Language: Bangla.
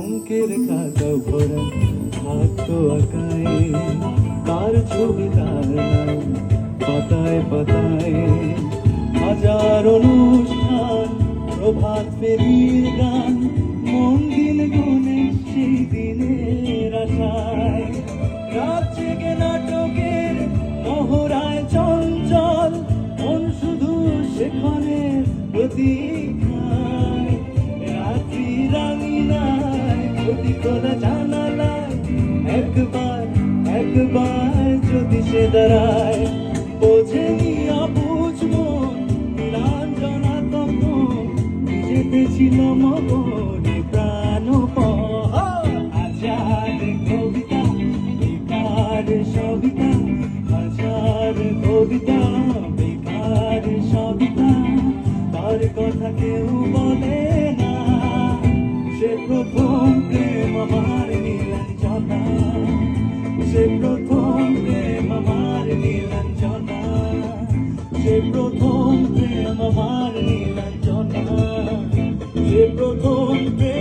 অঙ্কের খাতা ভরা থাকতো আঁকায়, তার ছবি তার নাম পাতায় পাতায়। হাজার অনুষ্ঠান, প্রভাত ফেরির গান, মন দিন গুনে সেই দিনের আশায়। রাত জেগে নাটকের মহড়ায় চঞ্চল, মন শুধু সেখানের প্রতীক্ষায়। রাত্রি রাঙিনায় প্রতি খোলা জানালায় একবার একবার যদি সে দাঁড়ায়। বোঝেনি অবুঝ মন নীলাঞ্জনা তখন, যেতে ছিল মগনে প্রাণপণ। হাজার কবিতা বেকার সবিতা, হাজার কবিতা বেকার সবিতা, তার কথা কেউ বলে না। সে প্রথম প্রেম আমার নীলাঞ্জনা, সে প্রথম প্রেম আমার নীলাঞ্জনা, সে প্রথম প্রেম আমার নীলাঞ্জনা, সে প্রথম প্রেম।